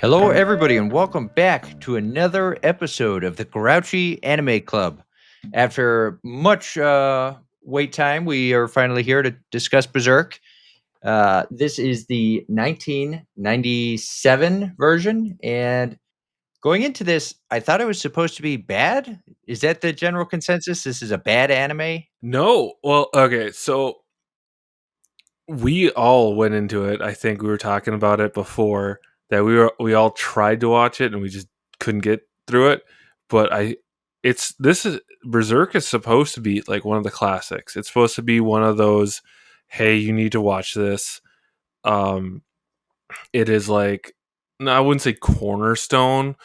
Hello, everybody, and welcome back to another episode of the Grouchy Anime Club. After much wait time, we are finally here to discuss Berserk. This is the 1997 version, and going into this, I thought it was supposed to be bad. Is that the general consensus? This is a bad anime? No. Well, okay. So we all went into it. I think we were talking about it before that we all tried to watch it and we just couldn't get through it. But this is Berserk is supposed to be like one of the classics. It's supposed to be one of those, hey, you need to watch this. Um it is like, no, I wouldn't say cornerstone,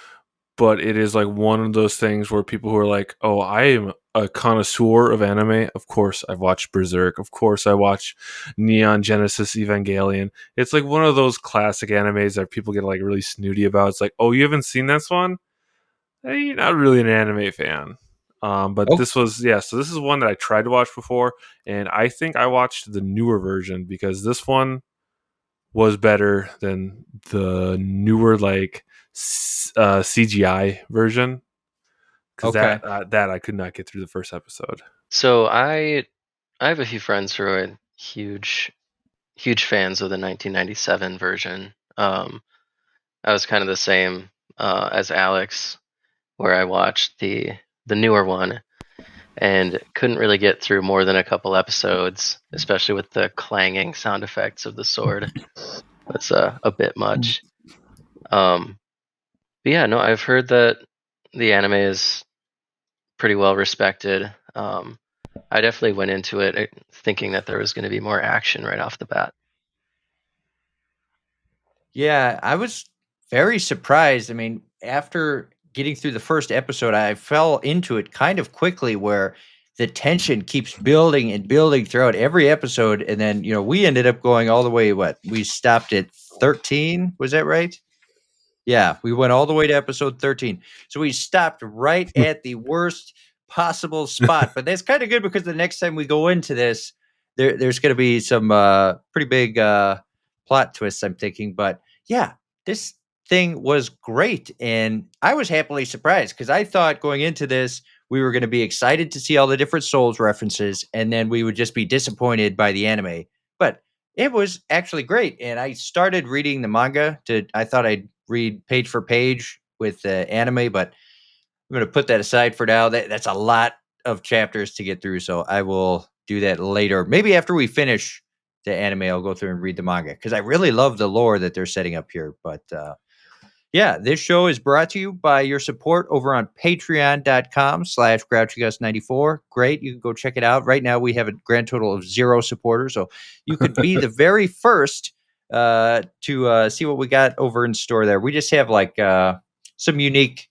but it is like one of those things where people who are like, "Oh, I am a connoisseur of anime. Of course, I've watched Berserk. Of course, I watch Neon Genesis Evangelion." It's like one of those classic animes that people get like really snooty about. It's like, "Oh, you haven't seen this one? Hey, you're not really an anime fan." But Oh, this was, yeah. So this is one that I tried to watch before, and I think I watched the newer version because this one was better than the newer CGI version, because okay. that I could not get through the first episode. So I have a few friends who are huge fans of the 1997 version. I was kind of the same as Alex, where I watched the newer one and couldn't really get through more than a couple episodes, especially with the clanging sound effects of the sword. That's a bit much. Um, but yeah, no, I've heard that the anime is pretty well respected. I definitely went into it thinking that there was going to be more action right off the bat. Yeah, I was very surprised. I mean, after getting through the first episode, I fell into it kind of quickly where the tension keeps building and building throughout every episode. And then, we ended up going all the way, we stopped at 13. Was that right? Yeah, we went all the way to episode 13. So we stopped right at the worst possible spot. But that's kind of good because the next time we go into this, there's going to be some pretty big plot twists, I'm thinking. But yeah, this thing was great. And I was happily surprised because I thought going into this, we were going to be excited to see all the different Souls references. And then we would just be disappointed by the anime. But it was actually great. And I started reading the manga I thought I'd read page for page with the anime, but I'm going to put that aside for now. That's a lot of chapters to get through, so I will do that later. Maybe after we finish the anime, I'll go through and read the manga because I really love the lore that they're setting up here. But yeah, this show is brought to you by your support over on patreon.com/grouchygus94. Great. You can go check it out. Right now, we have a grand total of 0 supporters. So you could be the very first to see what we got over in store there. We just have like some unique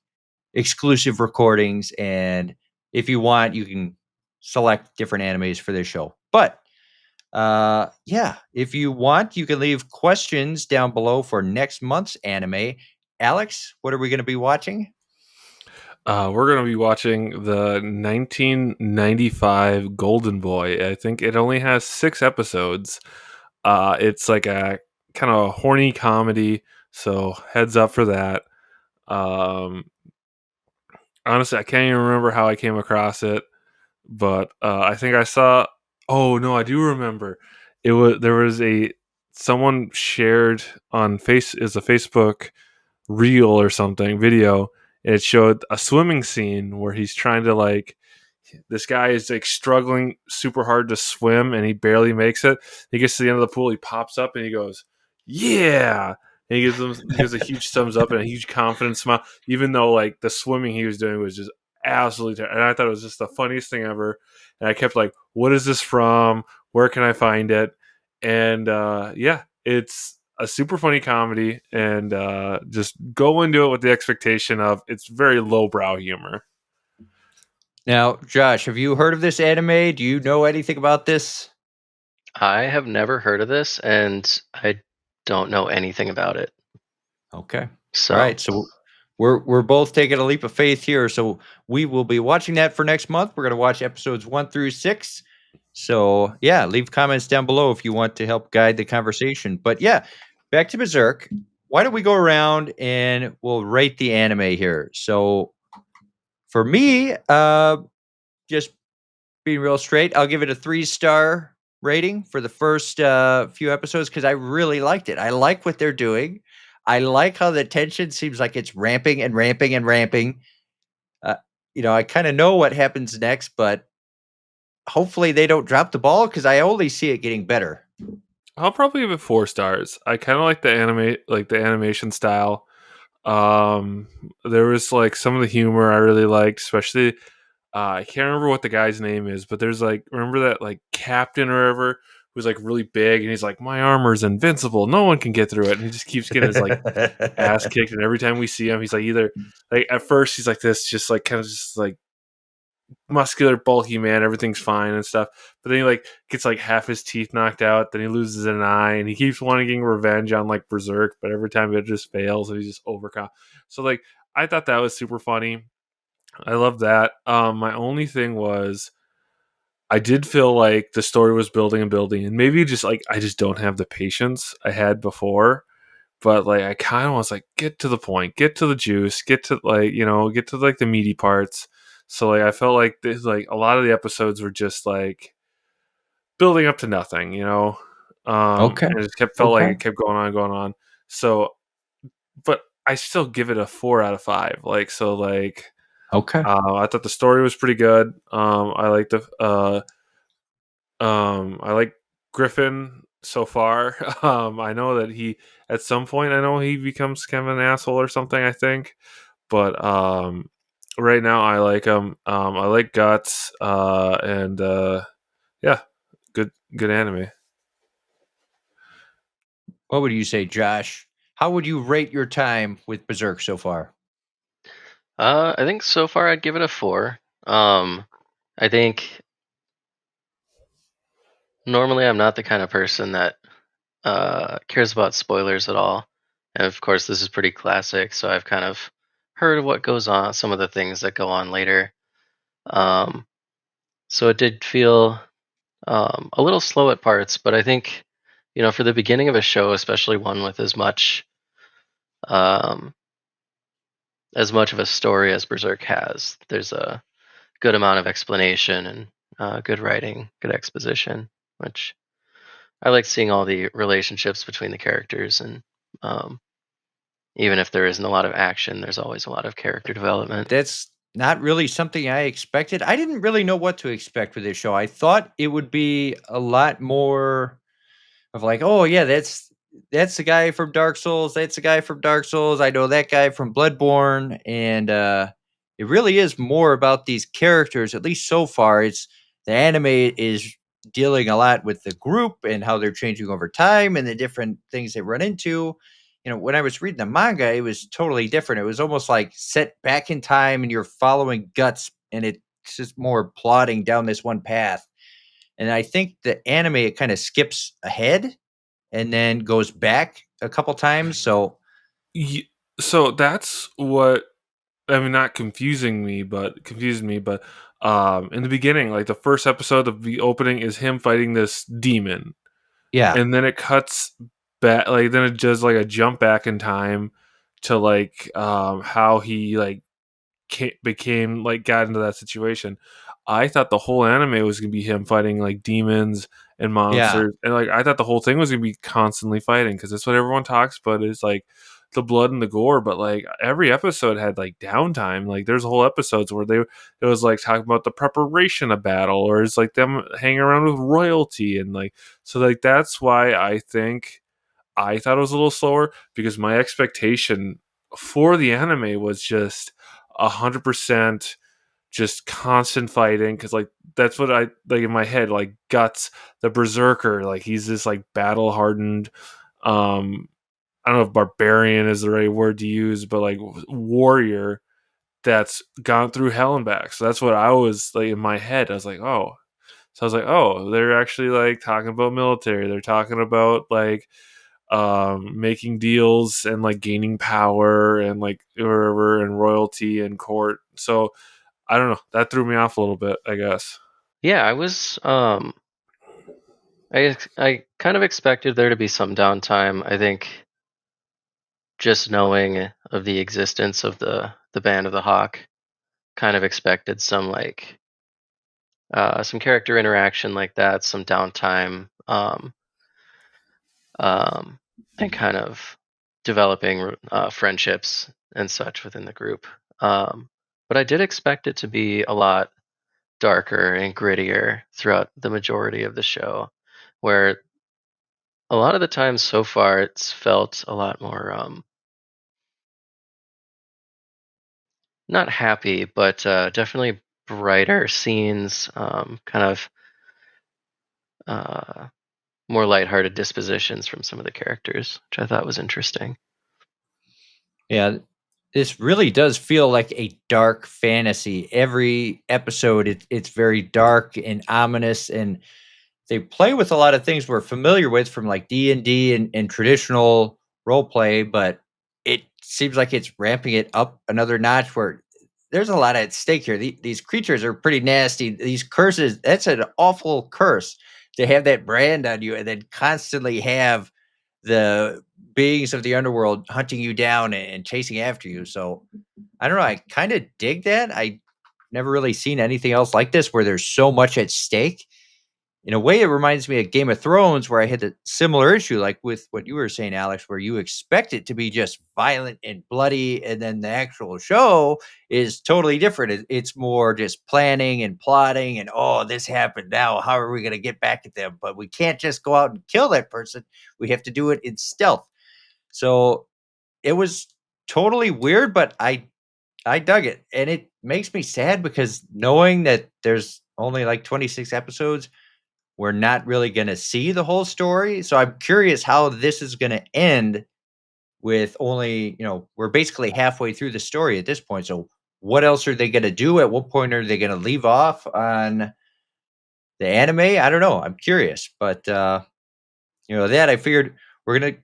exclusive recordings. And if you want, you can select different animes for this show. But yeah, if you want, you can leave questions down below for next month's anime. Alex, what are we going to be watching? We're going to be watching the 1995 Golden Boy. I think it only has 6 episodes. It's like a kind of a horny comedy, so heads up for that. Um, Honestly, I can't even remember how I came across it, but I think I saw. Oh no, I do remember. There was a someone shared on is a Facebook reel or something video. It showed a swimming scene where he's trying to like, this guy is like struggling super hard to swim and he barely makes it. He gets to the end of the pool, he pops up and he goes, "Yeah!" And he gives a huge thumbs up and a huge confidence smile, even though like the swimming he was doing was just absolutely terrible. And I thought it was just the funniest thing ever. And I kept like, "What is this from? Where can I find it?" And yeah, it's a super funny comedy, and just go into it with the expectation of it's very lowbrow humor. Now, Josh, have you heard of this anime? Do you know anything about this? I have never heard of this, and I don't know anything about it. Okay. All So right. So we're both taking a leap of faith here. So we will be watching that for next month. We're going to watch episodes 1 through 6. So yeah, leave comments down below if you want to help guide the conversation. But yeah, back to Berserk. why don't we go around and we'll rate the anime here? So for me, just being real straight, I'll give it a 3-star rating for the first few episodes because I really liked it. I like what they're doing. I like how the tension seems like it's ramping and ramping and ramping. Uh, I kind of know what happens next, but hopefully they don't drop the ball because I only see it getting better. I'll probably give it 4 stars. I kind of like the animation style. Um, there was like some of the humor I really liked, especially I can't remember what the guy's name is, but there's like remember that like captain or whatever who's like really big and he's like my armor's invincible, no one can get through it, and he just keeps getting his like ass kicked, and every time we see him, he's like either like at first he's like this, just like kind of just like muscular, bulky man, everything's fine and stuff. But then he like gets like half his teeth knocked out, then he loses an eye, and he keeps wanting revenge on like Berserk, but every time it just fails and he's just overcome. So like I thought that was super funny. I love that. My only thing was I did feel like the story was building and building, and maybe just like I just don't have the patience I had before. But like I kind of was like, get to the point, get to the juice, get to like get to like the meaty parts. So like I felt like this, like a lot of the episodes were just like building up to nothing, Okay. and it just kept felt like Okay. it kept going on, and going on. So, but I still give it a 4 out of 5. Like so, like Okay. I thought the story was pretty good. I like the I like Griffin so far. I know that he at some point I know he becomes kind of an asshole or something, I think. But right now I like him. I like Guts and yeah, good anime. What would you say, Josh? How would you rate your time with Berserk so far? I think so far I'd give it a 4. I think normally I'm not the kind of person that cares about spoilers at all. And of course, this is pretty classic, so I've kind of heard of what goes on, some of the things that go on later. Um, so it did feel a little slow at parts, but I think, for the beginning of a show, especially one with um, as much of a story as Berserk has, there's a good amount of explanation and good writing, good exposition, which I like seeing all the relationships between the characters and um, even if there isn't a lot of action, there's always a lot of character development. That's not really something I expected. I didn't really know what to expect with this show. I thought it would be a lot more of like, oh yeah, that's the guy from Dark Souls. That's the guy from Dark Souls. I know that guy from Bloodborne, and it really is more about these characters. At least so far, it's the anime is dealing a lot with the group and how they're changing over time and the different things they run into. When I was reading the manga, it was totally different. It was almost like set back in time, and you're following Guts, and it's just more plodding down this one path. And I think the anime it kind of skips ahead and then goes back a couple times. So So that's what I mean. Not confusing me, but confused me. But in the beginning, like the first episode of the opening is him fighting this demon, yeah, and then it cuts back. Like then it does like a jump back in time to like how he like became like got into that situation. I thought the whole anime was gonna be him fighting like demons and yeah, monsters, and like I thought the whole thing was gonna be constantly fighting because that's what everyone talks about is like the blood and the gore. But like every episode had like downtime. Like there's whole episodes where it was like talking about the preparation of battle, or it's like them hanging around with royalty and like so like that's why I think I thought it was a little slower because my expectation for the anime was just 100% just constant fighting because like that's what I like in my head like Guts the berserker like he's this like battle hardened um I don't know if barbarian is the right word to use but like warrior that's gone through hell and back, so that's what I was like in my head. I was like, oh, so I was like, oh, they're actually like talking about military, they're talking about like making deals and like gaining power and like wherever and royalty and court. So I don't know. That threw me off a little bit, I guess. Yeah, I kind of expected there to be some downtime. I think just knowing of the existence of the Band of the Hawk, kind of expected some character interaction like that, some downtime, um, and kind of developing friendships and such within the group. Um, but I did expect it to be a lot darker and grittier throughout the majority of the show, where a lot of the times so far it's felt a lot more not happy, but definitely brighter scenes, kind of uh, more lighthearted dispositions from some of the characters, which I thought was interesting. Yeah, this really does feel like a dark fantasy. Every episode, it's very dark and ominous, and they play with a lot of things we're familiar with from like D&D and traditional role play, but it seems like it's ramping it up another notch where there's a lot at stake here. These creatures are pretty nasty. These curses, that's an awful curse to have that brand on you and then constantly have the beings of the underworld hunting you down and chasing after you. So I don't know. I kind of dig that. I never really seen anything else like this where there's so much at stake. In a way, it reminds me of Game of Thrones, where I had a similar issue, like with what you were saying, Alex, where you expect it to be just violent and bloody, and then the actual show is totally different. It's more just planning and plotting, and oh, this happened now. How are we going to get back at them? But we can't just go out and kill that person. We have to do it in stealth. So it was totally weird, but I dug it, and it makes me sad because knowing that there's only like 26 episodes, we're not really gonna see the whole story, so I'm curious how this is gonna end with only, we're basically halfway through the story at this point, so what else are they gonna do? At what point are they gonna leave off on the anime? I don't know, I'm curious, but, that I figured we're gonna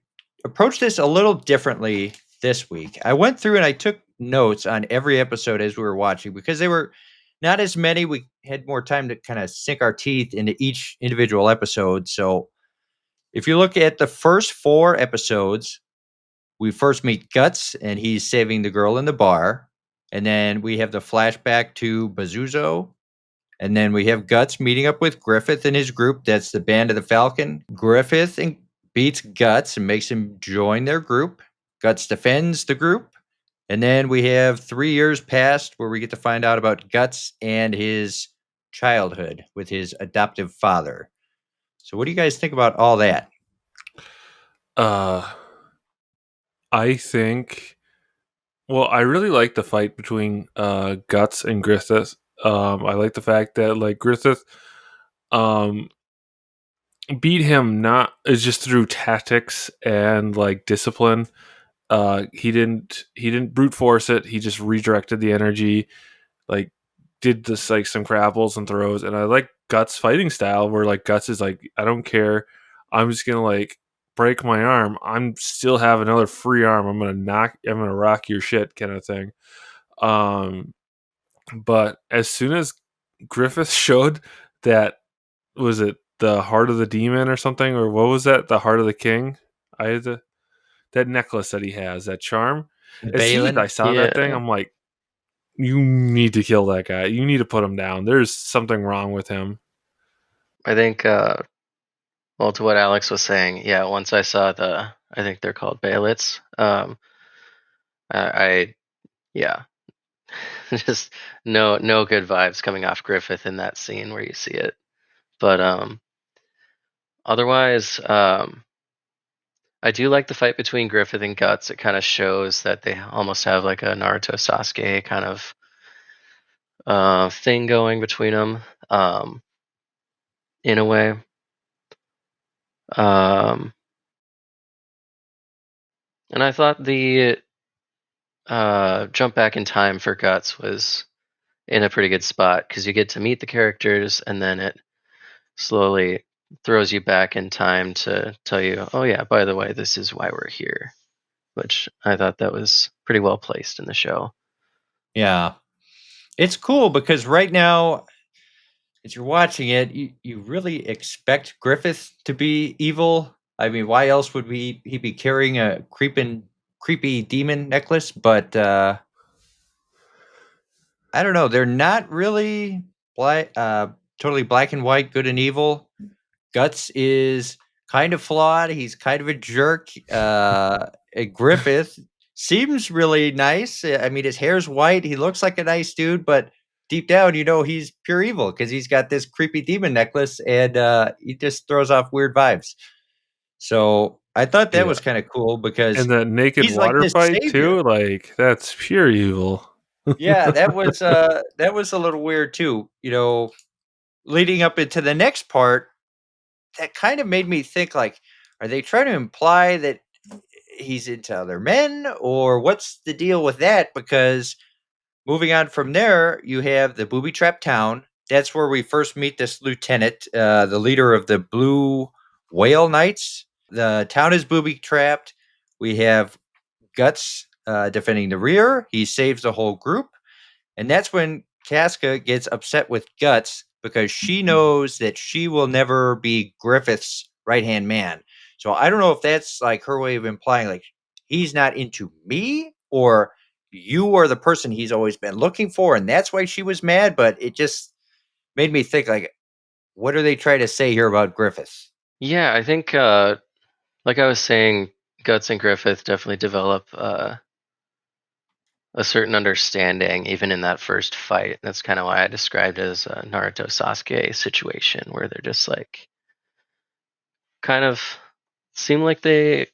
approach this a little differently this week. I went through and I took notes on every episode as we were watching because they were not as many. We had more time to kind of sink our teeth into each individual episode. So if you look at the first four episodes, we first meet Guts and he's saving the girl in the bar. And then we have the flashback to Bazuzo. And then we have Guts meeting up with Griffith and his group. That's the Band of the Falcon. Beats Guts and makes him join their group. Guts defends the group. And then we have 3 years past where we get to find out about Guts and his childhood with his adoptive father. So, what do you guys think about all that? Uh, I think. Well, I really like the fight between Guts and Griffith. I like the fact that like Griffith um, beat him not is just through tactics and like discipline. He didn't brute force it. He just redirected the energy, like did this like some grapples and throws. And I like Guts fighting style where like Guts is like, I don't care. I'm just gonna like break my arm. I'm still have another free arm. I'm gonna rock your shit kind of thing. Um but as soon as Griffith showed that, was it the heart of the demon or something, or what was that? The heart of the king? I had that necklace that he has, that charm. As soon as I Balin? saw that thing, Yeah, I'm like, you need to kill that guy. You need to put him down. There's something wrong with him. I think. Well, to what Alex was saying, yeah. Once I saw I think they're called Baelits. I yeah, just no good vibes coming off Griffith in that scene where you see it. But otherwise, I do like the fight between Griffith and Guts. It kind of shows that they almost have like a Naruto Sasuke kind of thing going between them, in a way. Um, and I thought the jump back in time for Guts was in a pretty good spot because you get to meet the characters and then it slowly throws you back in time to tell you, oh yeah, by the way, this is why we're here, which I thought that was pretty well placed in the show. Yeah. It's cool because right now, as you're watching it, you really expect Griffith to be evil. I mean, why else would he be carrying a creeping creepy demon necklace, but I don't know. They're not really totally black and white, good and evil. Guts is kind of flawed. He's kind of a jerk. Griffith seems really nice. I mean, his hair's white. He looks like a nice dude, but deep down, he's pure evil because he's got this creepy demon necklace and he just throws off weird vibes. So I thought that Yeah. was kind of cool because And that naked he's like water this fight savior. too, like that's pure evil. Yeah, that was a little weird too. Leading up into the next part, that kind of made me think like, are they trying to imply that he's into other men, or what's the deal with that? Because moving on from there, you have the booby trap town. That's where we first meet this lieutenant, the leader of the Blue Whale Knights. The town is booby trapped. We have Guts defending the rear. He saves the whole group. And that's when Casca gets upset with Guts because she knows that she will never be Griffith's right hand man. So I don't know if that's like her way of implying like he's not into me, or you are the person he's always been looking for, and that's why she was mad. But it just made me think like, what are they trying to say here about Griffith? Yeah, I think like I was saying, Guts and Griffith definitely develop a certain understanding even in that first fight. That's kind of why I described it as a Naruto Sasuke situation where they're just like kind of seem like they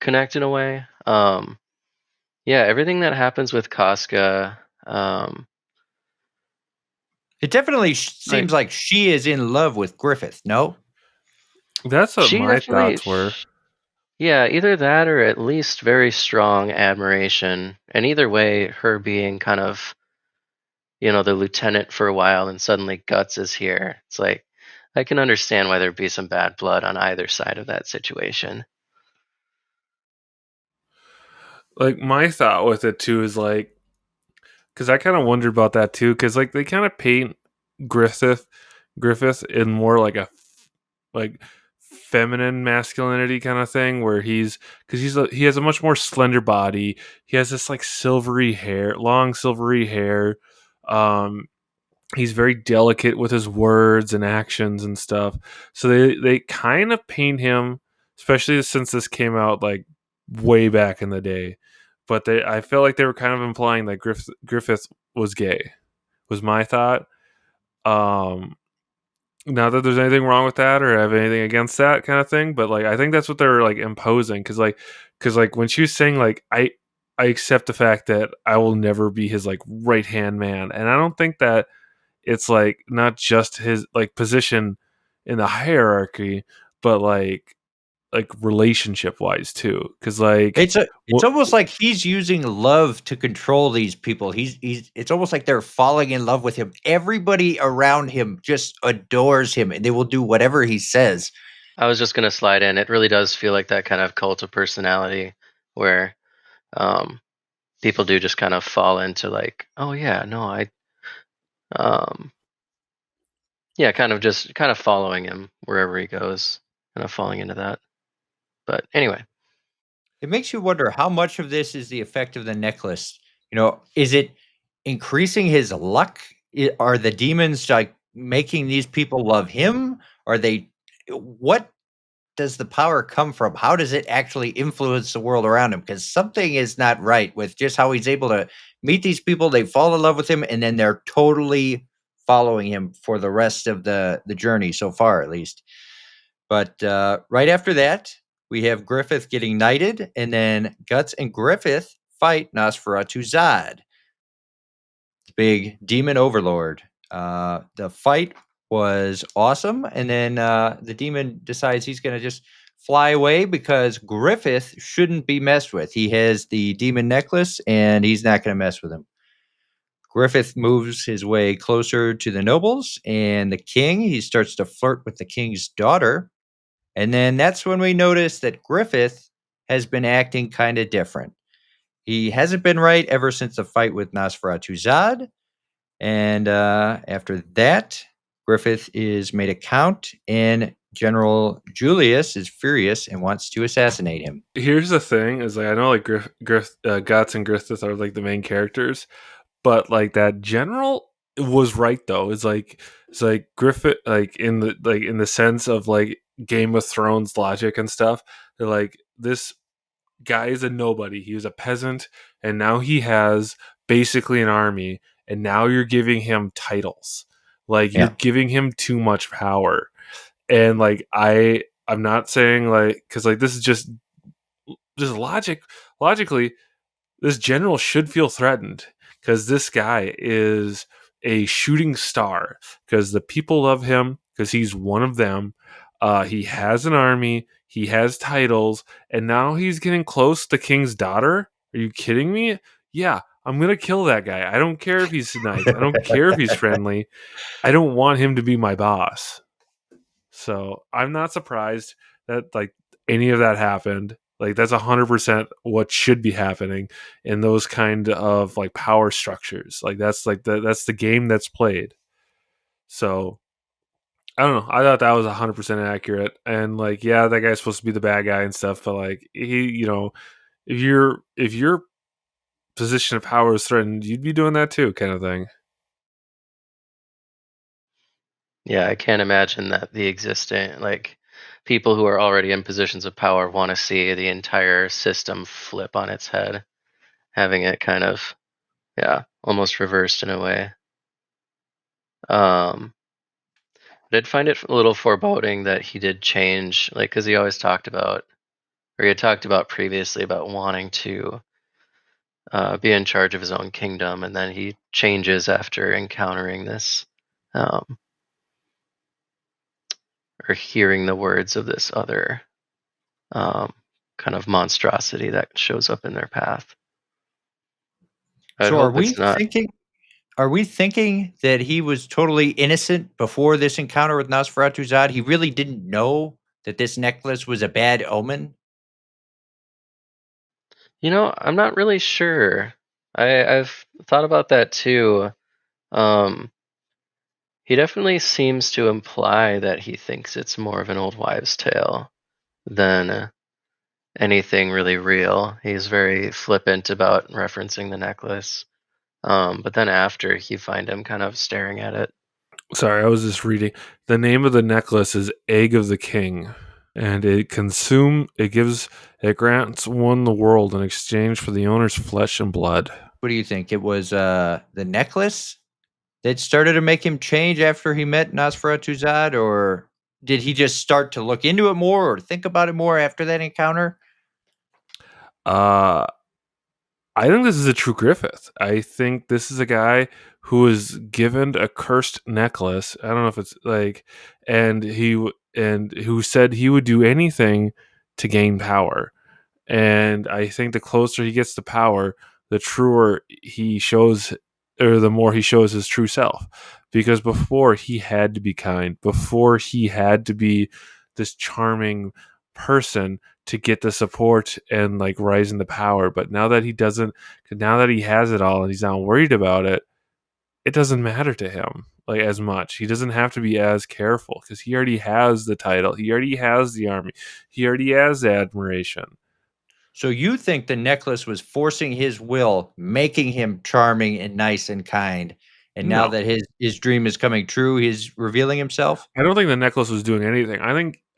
connect in a way. Yeah, everything that happens with Casca, It definitely like seems like she is in love with Griffith. No, That's what she my definitely, thoughts were. yeah, either that or at least very strong admiration. And either way, her being kind of, the lieutenant for a while and suddenly Guts is here. It's like, I can understand why there'd be some bad blood on either side of that situation. Like my thought with it too is like, because I kind of wondered about that too, because like they kind of paint Griffith Griffith in more like a like feminine masculinity kind of thing, where because he has a much more slender body. He has this like silvery hair, long silvery hair. Um, he's very delicate with his words and actions and stuff. So they kind of paint him, especially since this came out like way back in the day. But I felt like they were kind of implying that Griffith was gay. Was my thought. Um, Not that there's anything wrong with that or have anything against that kind of thing, but like I think that's what they're like imposing, because when she was saying like I accept the fact that I will never be his like right hand man, and I don't think that it's like not just his like position in the hierarchy, but like relationship wise too, because like it's almost like he's using love to control these people. He's it's almost like they're falling in love with him. Everybody around him just adores him and they will do whatever he says. I was just gonna slide in. It really does feel like that kind of cult of personality where um, people do just kind of fall into like, oh yeah, no, um, yeah, kind of following him wherever he goes, kind of falling into that. But anyway, It makes you wonder how much of this is the effect of the necklace. Is it increasing his luck? Are the demons like making these people love him? Are they what does the power come from? How does it actually influence the world around him? Because something is not right with just how he's able to meet these people. They fall in love with him, and then they're totally following him for the rest of the journey so far, at least. But right after that, we have Griffith getting knighted, and then Guts and Griffith fight Nosferatu Zod, the big demon overlord. The fight was awesome, and then the demon decides he's going to just fly away because Griffith shouldn't be messed with. He has the demon necklace, and he's not going to mess with him. Griffith moves his way closer to the nobles and the king. He starts to flirt with the king's daughter. And then that's when we notice that Griffith has been acting kind of different. He hasn't been right ever since the fight with Nosferatu Zod. And after that, Griffith is made a count and General Julius is furious and wants to assassinate him. Here's the thing: is like I know like Guts and Griffith are like the main characters, but like that general was right though. It's like Griffith, like in the sense of like Game of Thrones logic and stuff. They're like this guy is a nobody. He was a peasant, and now he has basically an army. And now you're giving him titles, like you're Yeah. giving him too much power. And like I'm not saying like because like this is just logically this general should feel threatened because this guy is a shooting star because the people love him because he's one of them. He has an army, he has titles, and now he's getting close to the king's daughter. Are you kidding me? Yeah, I'm gonna kill that guy. I don't care if he's nice. I don't care if he's friendly. I don't want him to be my boss. So I'm not surprised that like any of that happened. Like that's 100% what should be happening in those kind of like power structures. Like that's the game that's played. So I don't know. I thought that was 100% accurate. And like, yeah, that guy's supposed to be the bad guy and stuff. But like, if your position of power is threatened, you'd be doing that too, kind of thing. Yeah, I can't imagine that the existing like people who are already in positions of power want to see the entire system flip on its head, having it kind of almost reversed in a way. Um, I did find it a little foreboding that he did change, like because he always talked about, or he had talked about previously about wanting to be in charge of his own kingdom, and then he changes after encountering this, um, or hearing the words of this other um, kind of monstrosity that shows up in their path. I'd So are hope we it's not. thinking are we thinking that he was totally innocent before this encounter with Nosferatu Zod? He really didn't know that this necklace was a bad omen? I'm not really sure. I've thought about that too. Um, he definitely seems to imply that he thinks it's more of an old wives' tale than anything really real. He's very flippant about referencing the necklace. But then after, you find him kind of staring at it. Sorry, I was just reading. The name of the necklace is Egg of the King, and it grants one the world in exchange for the owner's flesh and blood. What do you think? It was, the necklace that started to make him change after he met Nosferatu Zod, or did he just start to look into it more or think about it more after that encounter? Uh I think this is a true Griffith. I think this is a guy who was given a cursed necklace. I don't know if it's like, and who said he would do anything to gain power. And I think the closer he gets to power, the truer he shows, or the more he shows his true self. Because before he had to be kind, before he had to be this charming person to get the support and like rise in the power. But now that he doesn't, now that he has it all and he's not worried about it, it doesn't matter to him like as much. He doesn't have to be as careful because he already has the title, he already has the army, he already has the admiration. So you think the necklace was forcing his will, making him charming and nice and kind, and now No, that his dream is coming true, he's revealing himself? I don't think the necklace was doing anything. I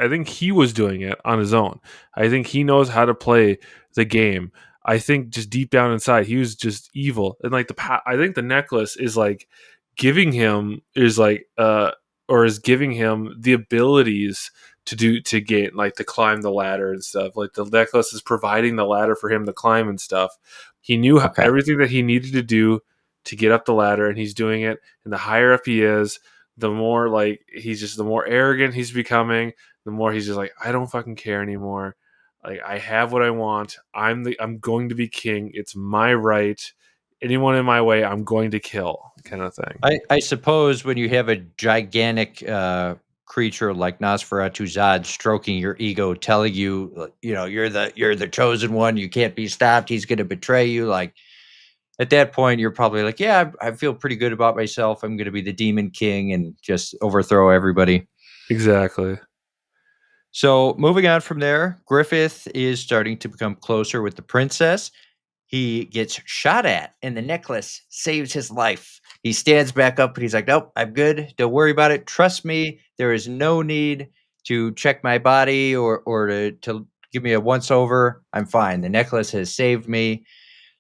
think he was doing it on his own. I think he knows how to play the game. I think just deep down inside, he was just evil. And like I think the necklace is like giving him is like or is giving him the abilities to get like to climb the ladder and stuff. Like the necklace is providing the ladder for him to climb and stuff. He knew Okay. everything that he needed to do to get up the ladder, and he's doing it. And the higher up he is, the more like the more arrogant he's becoming, the more he's just like, I don't fucking care anymore. Like I have what I want. I'm going to be king. It's my right. Anyone in my way, I'm going to kill, kind of thing. I suppose when you have a gigantic, creature like Nosferatu Zod stroking your ego, telling you, you're the chosen one, you can't be stopped, he's gonna betray you, like, at that point, you're probably like, "Yeah, I feel pretty good about myself, I'm gonna be the demon king and just overthrow everybody." Exactly. So moving on from there, Griffith is starting to become closer with the princess. He gets shot at, and the necklace saves his life. He stands back up and he's like, "Nope, I'm good. Don't worry about it. Trust me. There is no need to check my body or to give me a once over. I'm fine. The necklace has saved me."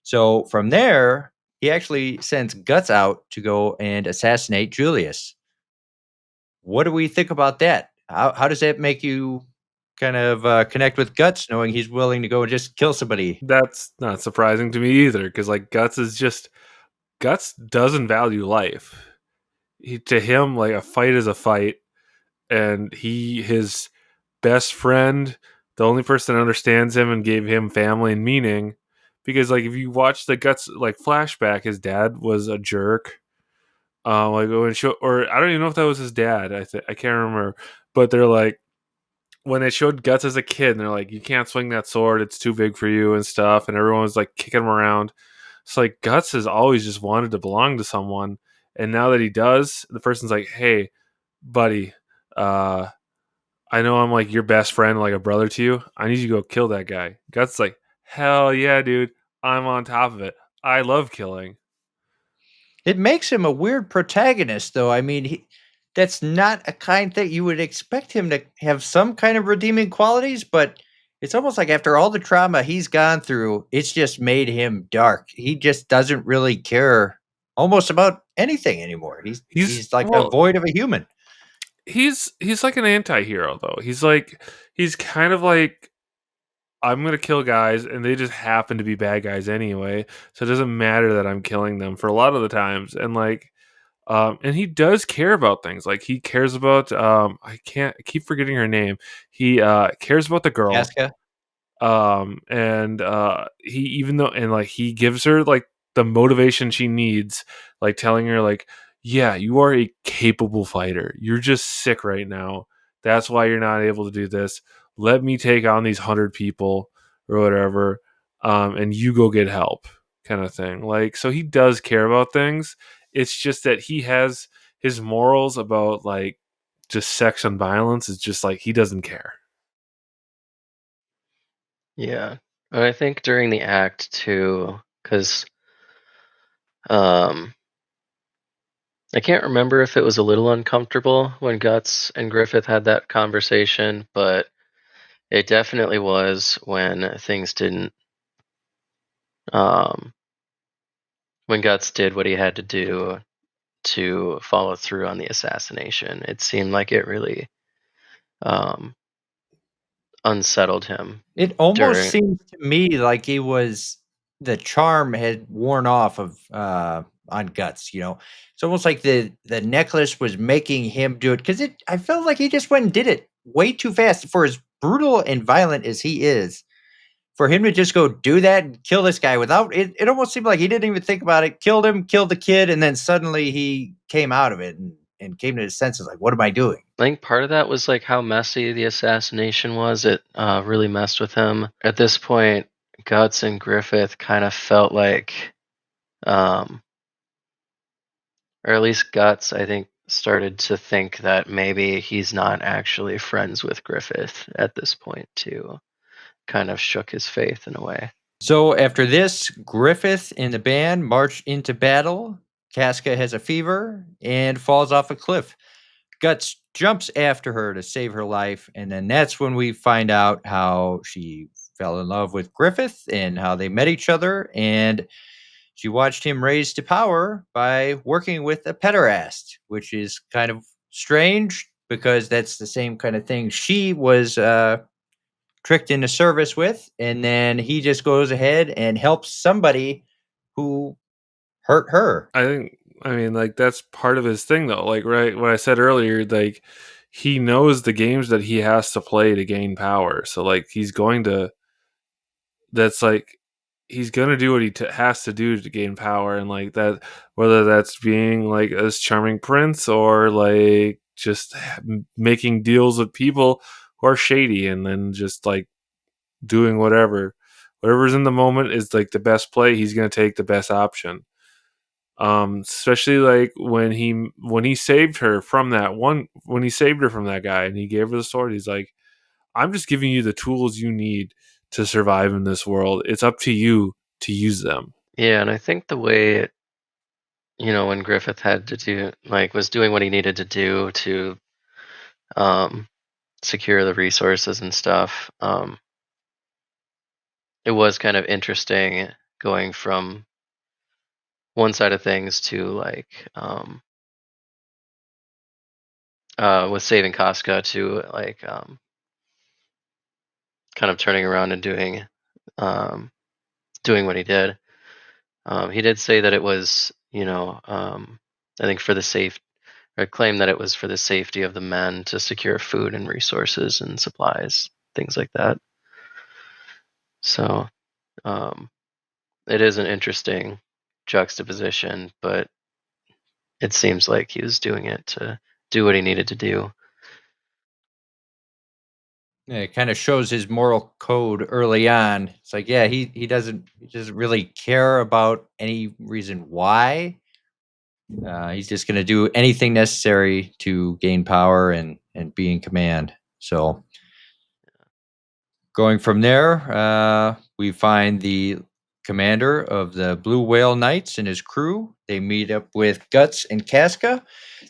So from there, he actually sends Guts out to go and assassinate Julius. What do we think about that? How does that make you kind of connect with Guts, knowing he's willing to go and just kill somebody? That's not surprising to me either, because like Guts doesn't value life. To him, like a fight is a fight, and his best friend, the only person that understands him and gave him family and meaning. Because like if you watch the Guts like flashback, his dad was a jerk. Like when show, or I don't even know if that was his dad. I can't remember. But they're like when they showed Guts as a kid, and they're like, "You can't swing that sword; it's too big for you," and stuff. And everyone was like kicking him around. It's like Guts has always just wanted to belong to someone, and now that he does, the person's like, "Hey, buddy, uh, I know I'm like your best friend, like a brother to you. I need you to go kill that guy." Guts is like, "Hell yeah, dude! I'm on top of it. I love killing." It makes him a weird protagonist, though. I mean, that's not a kind that you would expect him to have some kind of redeeming qualities, but it's almost like after all the trauma he's gone through, it's just made him dark. He just doesn't really care almost about anything anymore. He's He's he's like a well, void of a human. he's like an anti-hero though. He's kind of like I'm gonna kill guys, and they just happen to be bad guys anyway. So it doesn't matter that I'm killing them for a lot of the times. And like, and he does care about things. Like he cares about I keep forgetting her name. He cares about the girl. Casca? And he even though and like he gives her like the motivation she needs, like telling her like, yeah, you are a capable fighter, you're just sick right now, that's why you're not able to do this, let me take on these 100 people or whatever, and you go get help, kind of thing. Like, so he does care about things. It's just that he has his morals about like just sex and violence is just like he doesn't care. Yeah. And I think during the act too, because um, I can't remember if it was a little uncomfortable when Guts and Griffith had that conversation, but it definitely was when things didn't. Um, when Guts did what he had to do to follow through on the assassination, it seemed like it really um, unsettled him It almost during. seems to me like he was the charm had worn off of on Guts, you know. It's almost like the necklace was making him do it because it I felt like he just went and did it way too fast for as brutal and violent as he is. For him to just go do that and kill this guy without it, it almost seemed like he didn't even think about it, killed him, killed the kid, and then suddenly he came out of it and came to his senses like, what am I doing? I think part of that was like how messy the assassination was. It really messed with him. At this point, Guts and Griffith kind of felt like, um, or at least Guts, I think, started to think that maybe he's not actually friends with Griffith at this point, too. Kind of shook his faith in a way. So after this, Griffith and the band march into battle. Casca has a fever and falls off a cliff. Guts jumps after her to save her life, and then that's when we find out how she fell in love with Griffith and how they met each other, and she watched him raise to power by working with a pederast, which is kind of strange because that's the same kind of thing she was tricked into service with, and then he just goes ahead and helps somebody who hurt her. I think, I mean, like that's part of his thing though. Like, right, what I said earlier, like he knows the games that he has to play to gain power. So like he's going to that's like he's going to do what he has to do to gain power, and like that, whether that's being like a charming prince or like just making deals with people who are shady, and then just like doing whatever's in the moment is like the best play. He's going to take the best option. Especially like when he saved her from that guy and he gave her the sword, he's like, I'm just giving you the tools you need to survive in this world. It's up to you to use them. Yeah, and I think the way, when Griffith had to do, like, was doing what he needed to do to um, secure the resources and stuff, it was kind of interesting going from one side of things to like with saving Casca to like kind of turning around and um, doing what he did. He did say that it was, I think for the safe, or claim that it was for the safety of the men to secure food and resources and supplies, things like that. So um, it is an interesting juxtaposition, but it seems like he was doing it to do what he needed to do. Yeah, it kind of shows his moral code early on. It's like, yeah, he doesn't really care about any reason why. He's just going to do anything necessary to gain power and be in command. So going from there, we find the commander of the Blue Whale Knights and his crew. They meet up with Guts and Casca.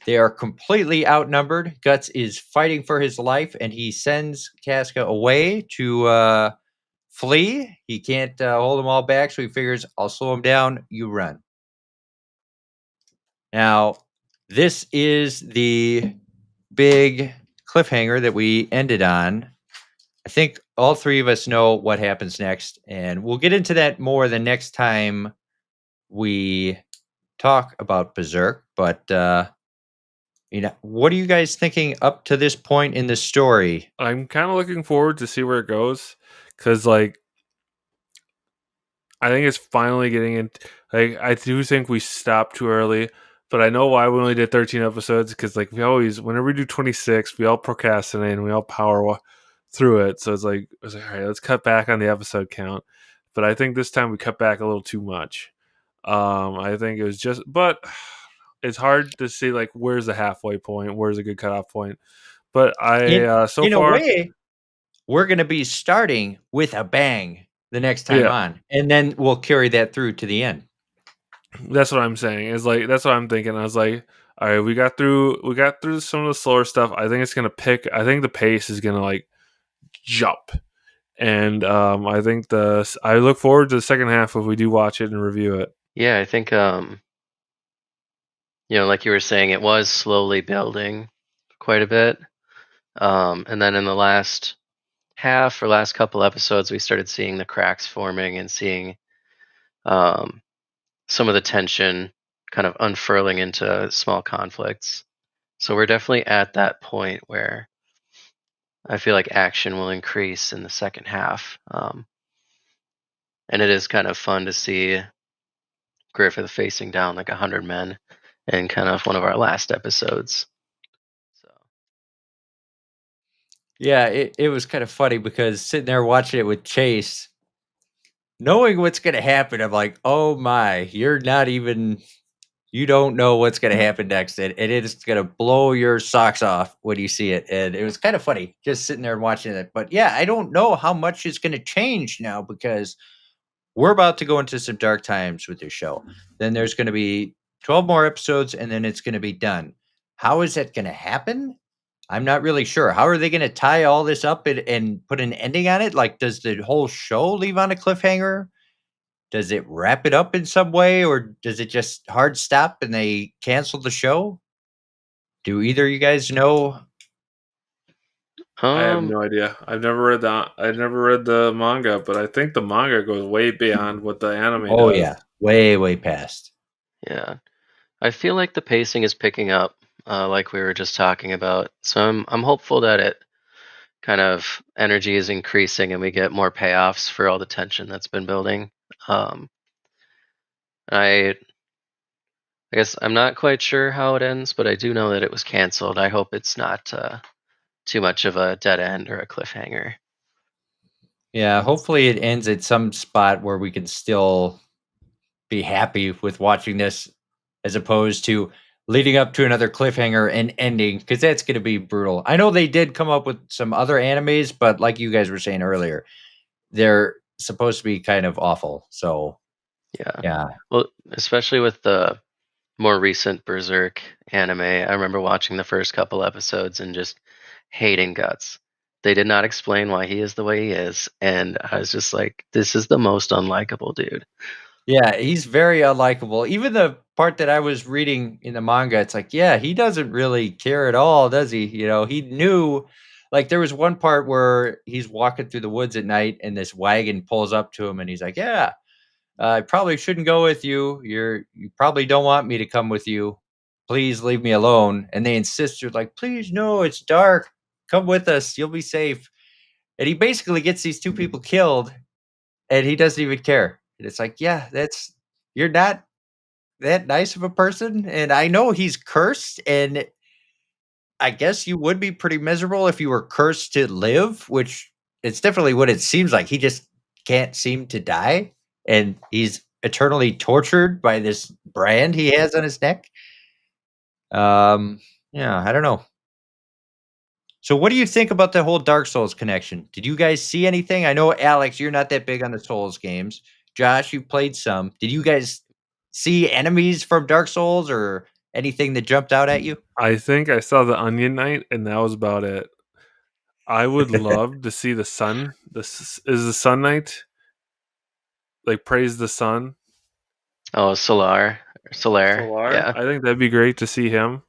They are completely outnumbered. Guts is fighting for his life, and he sends Casca away to flee. He can't hold them all back, so he figures, I'll slow him down. You run. Now, this is the big cliffhanger that we ended on. I think all three of us know what happens next, and we'll get into that more the next time we talk about Berserk. But what are you guys thinking up to this point in the story? I'm kind of looking forward to see where it goes because, like, I think it's finally getting in. Like, I do think we stopped too early, but I know why we only did 13 episodes because, like, whenever we do 26, we all procrastinate and we all through it. So it's like, all right, let's cut back on the episode count. But I think this time we cut back a little too much. I think it was but it's hard to see, like, where's the halfway point, where's a good cutoff point. But In so in a far, way, we're going to be starting with a bang the next time yeah, on, and then we'll carry that through to the end. that's what I'm saying. Is like that's what I'm thinking. I was like, all right, we got through some of the slower stuff. I think it's gonna pick. I think the pace is gonna like jump, and I think I look forward to the second half if we do watch it and review it. Yeah, I think like you were saying, it was slowly building quite a bit. And then in the last half or last couple episodes, we started seeing the cracks forming and seeing um, some of the tension kind of unfurling into small conflicts. So we're definitely at that point where I feel like action will increase in the second half. And it is kind of fun to see Griffith facing down like 100 men in kind of one of our last episodes. So Yeah, it was kind of funny because sitting there watching it with Chase, knowing what's going to happen, I'm like, oh my, you don't know what's going to happen next. And it is going to blow your socks off when you see it. And it was kind of funny just sitting there and watching it. But yeah, I don't know how much is going to change now because we're about to go into some dark times with this show. Then there's going to be 12 more episodes and then it's going to be done. How is that going to happen? I'm not really sure. How are they going to tie all this up and put an ending on it? Like, does the whole show leave on a cliffhanger? Does it wrap it up in some way, or does it just hard stop and they cancel the show? Do either of you guys know? I have um no idea. I've never read the manga, but I think the manga goes way beyond what the anime Oh does. yeah, way, way past. yeah. I feel like the pacing is picking up, like we were just talking about. So I'm hopeful that it kind of energy is increasing and we get more payoffs for all the tension that's been building. Um, I I guess I'm not quite sure how it ends, but I do know that it was canceled. I hope it's not too much of a dead end or a cliffhanger. Yeah, hopefully it ends at some spot where we can still be happy with watching this as opposed to leading up to another cliffhanger and ending, because that's going to be brutal. I know they did come up with some other animes, but like you guys were saying earlier, they're supposed to be kind of awful. So Yeah. yeah, Well, especially with the more recent Berserk anime, I remember watching the first couple episodes and just hating Guts. They did not explain why he is the way he is, and I was just like, this is the most unlikable dude. yeah, he's very unlikable. Even the part that I was reading in the manga, it's like, yeah, he doesn't really care at all, does he? He knew. Like there was one part where he's walking through the woods at night, and this wagon pulls up to him, and he's like, "Yeah, I probably shouldn't go with you. You probably don't want me to come with you. Please leave me alone." And they insist, "You're like, please, no, it's dark. Come with us. You'll be safe." And he basically gets these two people killed, and he doesn't even care. And it's like, yeah, you're not that nice of a person. And I know he's cursed, and I guess you would be pretty miserable if you were cursed to live, which it's definitely what it seems like. He just can't seem to die, and he's eternally tortured by this brand he has on his neck. Um, yeah, I don't know. So what do you think about the whole Dark Souls connection? Did you guys see anything? I know, Alex, you're not that big on the Souls games. Josh, you played some. Did you guys see enemies from Dark Souls or anything that jumped out at you? I think I saw the Onion Knight, and that was about it. I would love to see the sun. Is the Sun Knight like praise the sun? Oh, Solar, Solar. yeah. I think that'd be great to see him.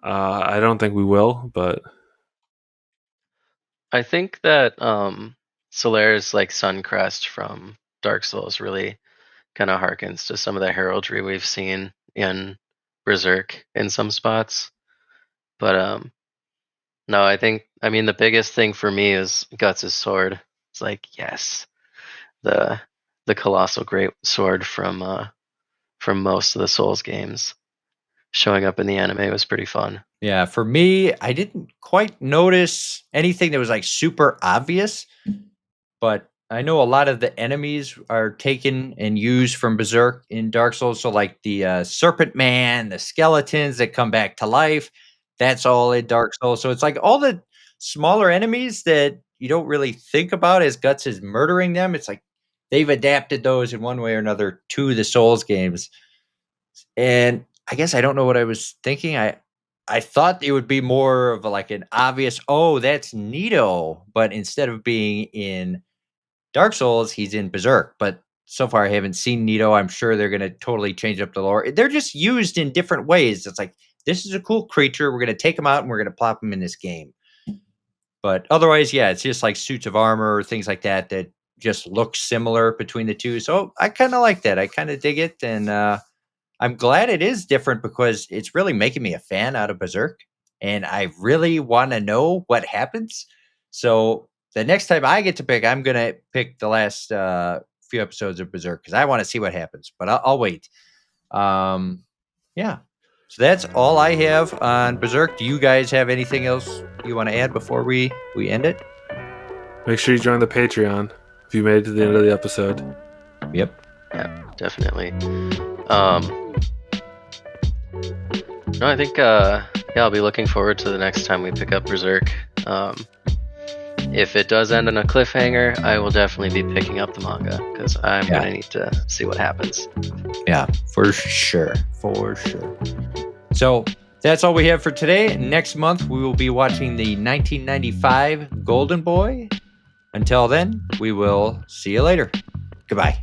I don't think we will, but I think that Solare's like Suncrest from Dark Souls really kind of harkens to some of the heraldry we've seen in Berserk in some spots. But no, I mean the biggest thing for me is Guts' sword. It's like, yes, the the colossal great sword from most of the Souls games showing up in the anime was pretty fun. Yeah, for me, I didn't quite notice anything that was like super obvious, but I know a lot of the enemies are taken and used from Berserk in Dark Souls. So, like the Serpent Man, the skeletons that come back to life, that's all in Dark Souls. So, it's like all the smaller enemies that you don't really think about as Guts is murdering them. It's like they've adapted those in one way or another to the Souls games. And I guess I don't know what I was thinking. I thought it would be more of like an obvious, "Oh, that's Nito," but instead of being in Dark Souls, he's in Berserk. But so far I haven't seen Nito. I'm sure they're gonna totally change up the lore. They're just used in different ways. It's like, this is a cool creature. We're gonna take him out and we're gonna plop him in this game. But otherwise, yeah, it's just like suits of armor or things like that that just look similar between the two. So I kind of like that. I kind of dig it, and I'm glad it is different because it's really making me a fan out of Berserk, and I really want to know what happens. So the next time I get to pick, I'm gonna pick the last few episodes of Berserk because I want to see what happens. But I'll wait. Um, yeah. So that's all I have on Berserk. Do you guys have anything else you want to add before we end it? make sure you join the Patreon if you made it to the end of the episode. Yep. Yeah, definitely. No, I think yeah, I'll be looking forward to the next time we pick up Berserk. If it does end on a cliffhanger, I will definitely be picking up the manga because I'm gonna need to see what happens. Yeah, for sure. For sure. So that's all we have for today. Next month, we will be watching the 1995 Golden Boy. Until then, we will see you later. Goodbye.